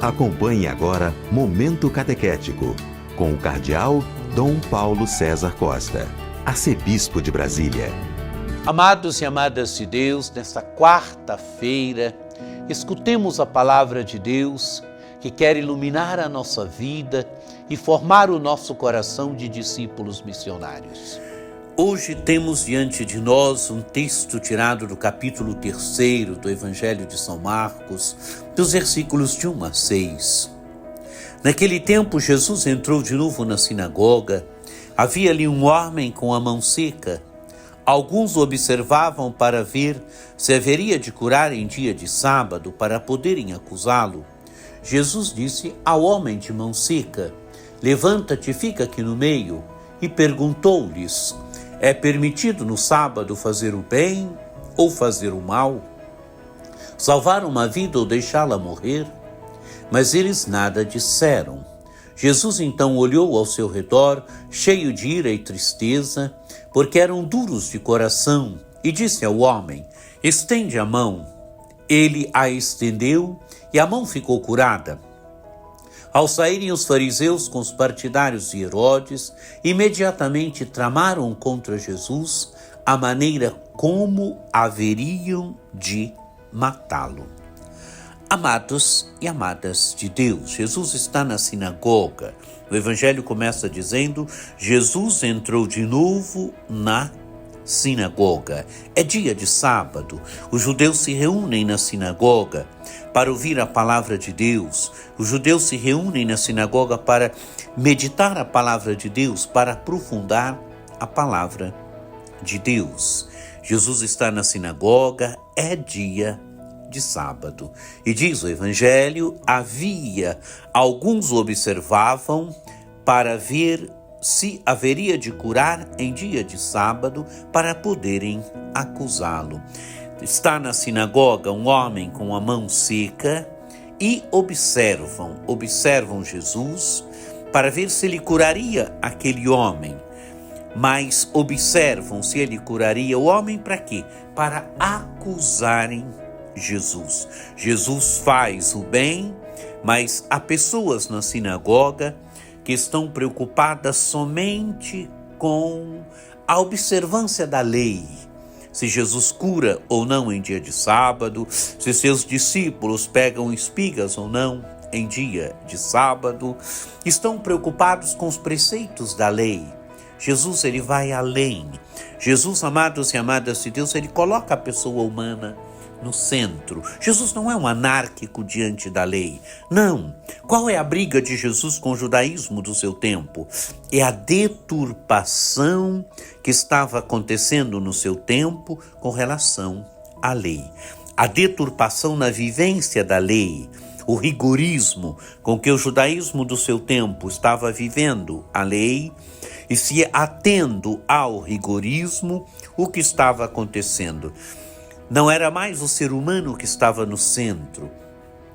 Acompanhe agora Momento Catequético, com o Cardeal Dom Paulo César Costa, arcebispo de Brasília. Amados e amadas de Deus, nesta quarta-feira, escutemos a palavra de Deus que quer iluminar a nossa vida e formar o nosso coração de discípulos missionários. Hoje temos diante de nós um texto tirado do capítulo 3 do Evangelho de São Marcos, dos versículos de 1 a 6. Naquele tempo, Jesus entrou de novo na sinagoga. Havia ali um homem com a mão seca. Alguns observavam para ver se haveria de curar em dia de sábado para poderem acusá-lo. Jesus disse ao homem de mão seca: "Levanta-te e fica aqui no meio", e perguntou-lhes: "É permitido no sábado fazer o bem ou fazer o mal? Salvar uma vida ou deixá-la morrer?" Mas eles nada disseram. Jesus então olhou ao seu redor, cheio de ira e tristeza, porque eram duros de coração, e disse ao homem: "Estende a mão." Ele a estendeu e a mão ficou curada. Ao saírem os fariseus com os partidários de Herodes, imediatamente tramaram contra Jesus a maneira como haveriam de matá-lo. Amados e amadas de Deus, Jesus está na sinagoga. O Evangelho começa dizendo: Jesus entrou de novo na sinagoga. É dia de sábado. Os judeus se reúnem na sinagoga para ouvir a palavra de Deus. Os judeus se reúnem na sinagoga para meditar a palavra de Deus, para aprofundar a palavra de Deus. Jesus está na sinagoga, é dia de sábado. E diz o Evangelho: alguns observavam para ver se haveria de curar em dia de sábado para poderem acusá-lo. Está na sinagoga um homem com a mão seca e observam Jesus para ver se ele curaria aquele homem. Mas observam se ele curaria o homem para quê? Para acusarem Jesus. Jesus faz o bem, mas há pessoas na sinagoga que estão preocupadas somente com a observância da lei. Se Jesus cura ou não em dia de sábado, se seus discípulos pegam espigas ou não em dia de sábado, estão preocupados com os preceitos da lei. Jesus, ele vai além. Jesus, amados e amadas de Deus, ele coloca a pessoa humana no centro. Jesus não é um anárquico diante da lei. Não. Qual é a briga de Jesus com o judaísmo do seu tempo? É a deturpação que estava acontecendo no seu tempo com relação à lei. A deturpação na vivência da lei. O rigorismo com que o judaísmo do seu tempo estava vivendo a lei e se atendo ao rigorismo, o que estava acontecendo? Não era mais o ser humano que estava no centro.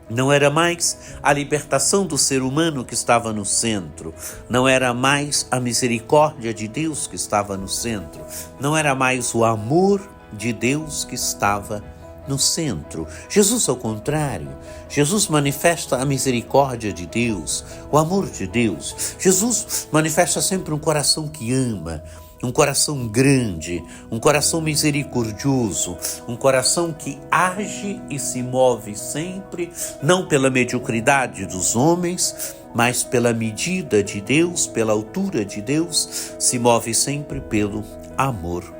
Não era mais a libertação do ser humano que estava no centro. Não era mais a misericórdia de Deus que estava no centro. Não era mais o amor de Deus que estava no centro. Jesus, ao contrário, Jesus manifesta a misericórdia de Deus, o amor de Deus. Jesus manifesta sempre um coração que ama, um coração grande, um coração misericordioso, um coração que age e se move sempre, não pela mediocridade dos homens, mas pela medida de Deus, pela altura de Deus, se move sempre pelo amor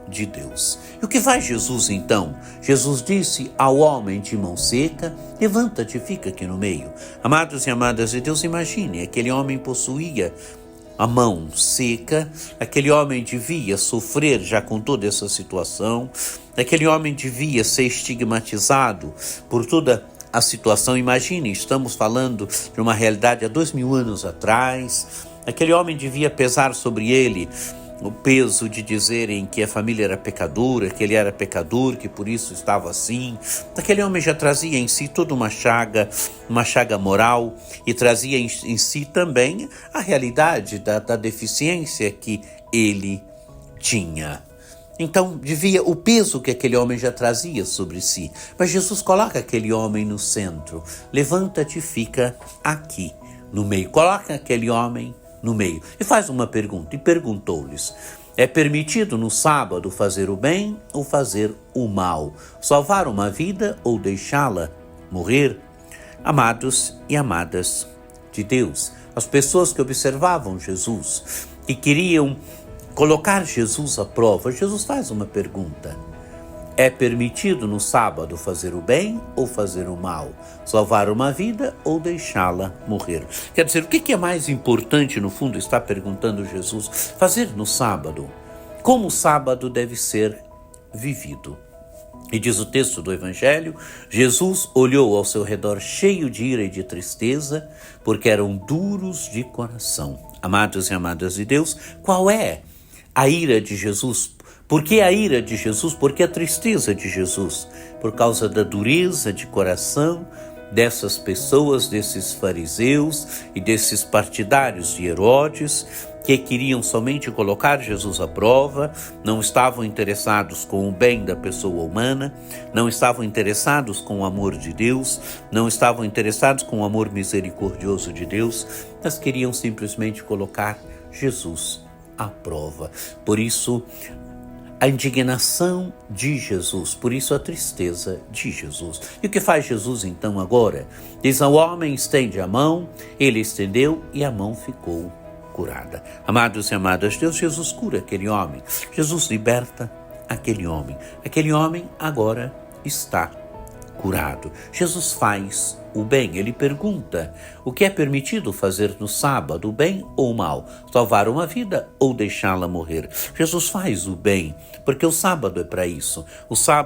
de Deus. E o que faz Jesus então? Jesus disse ao homem de mão seca: "Levanta-te e fica aqui no meio." Amados e amadas de Deus, imagine, aquele homem possuía a mão seca, aquele homem devia sofrer já com toda essa situação, aquele homem devia ser estigmatizado por toda a situação. Imagine, estamos falando de uma realidade há 2000 anos atrás, aquele homem devia pesar sobre ele o peso de dizerem que a família era pecadora, que ele era pecador, que por isso estava assim. Aquele homem já trazia em si toda uma chaga moral, e trazia em si também a realidade da deficiência que ele tinha. Então, devia o peso que aquele homem já trazia sobre si. Mas Jesus coloca aquele homem no centro. Levanta-te e fica aqui, no meio. Coloca aquele homem no meio. E faz uma pergunta. E perguntou-lhes: é permitido no sábado fazer o bem ou fazer o mal? Salvar uma vida ou deixá-la morrer? Amados e amadas de Deus, as pessoas que observavam Jesus e queriam colocar Jesus à prova, Jesus faz uma pergunta: é permitido no sábado fazer o bem ou fazer o mal? Salvar uma vida ou deixá-la morrer? Quer dizer, o que é mais importante, no fundo, está perguntando Jesus, fazer no sábado? Como o sábado deve ser vivido? E diz o texto do Evangelho: Jesus olhou ao seu redor cheio de ira e de tristeza, porque eram duros de coração. Amados e amadas de Deus, qual é a ira de Jesus? Por que a ira de Jesus? Por que a tristeza de Jesus? Por causa da dureza de coração dessas pessoas, desses fariseus e desses partidários de Herodes, que queriam somente colocar Jesus à prova, não estavam interessados com o bem da pessoa humana, não estavam interessados com o amor de Deus, não estavam interessados com o amor misericordioso de Deus, mas queriam simplesmente colocar Jesus à prova. Por isso, a indignação de Jesus, por isso a tristeza de Jesus. E o que faz Jesus então agora? Diz ao homem: estende a mão, ele estendeu e a mão ficou curada. Amados e amadas de Deus, Jesus cura aquele homem, Jesus liberta aquele homem agora está curado. Jesus faz o bem. Ele pergunta: o que é permitido fazer no sábado, o bem ou o mal? Salvar uma vida ou deixá-la morrer? Jesus faz o bem, porque o sábado é para isso.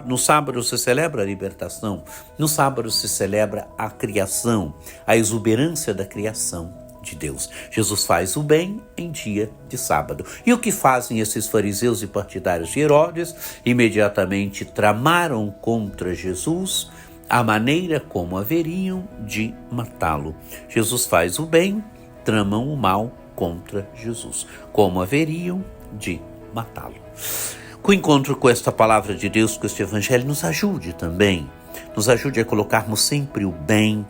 No sábado se celebra a libertação, no sábado se celebra a criação, a exuberância da criação de Deus. Jesus faz o bem em dia de sábado. E o que fazem esses fariseus e partidários de Herodes? Imediatamente tramaram contra Jesus a maneira como haveriam de matá-lo. Jesus faz o bem, tramam o mal contra Jesus, como haveriam de matá-lo. Que o encontro com esta palavra de Deus, com este evangelho, nos ajude também, nos ajude a colocarmos sempre o bem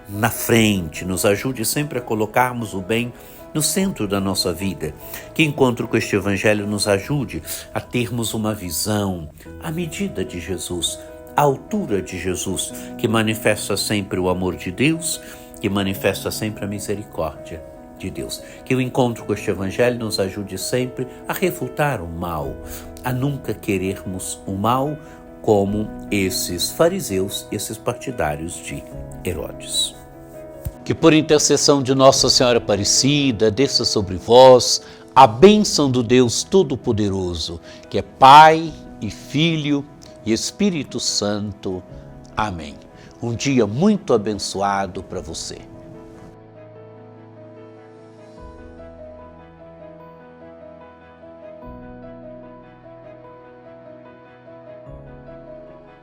na frente, nos ajude sempre a colocarmos o bem no centro da nossa vida. Que encontro com este evangelho nos ajude a termos uma visão à medida de Jesus, à altura de Jesus, que manifesta sempre o amor de Deus, que manifesta sempre a misericórdia de Deus. Que o encontro com este evangelho nos ajude sempre a refutar o mal, a nunca querermos o mal como esses fariseus, esses partidários de Herodes. Que por intercessão de Nossa Senhora Aparecida, desça sobre vós a bênção do Deus Todo-Poderoso, que é Pai e Filho e Espírito Santo. Amém. Um dia muito abençoado para você.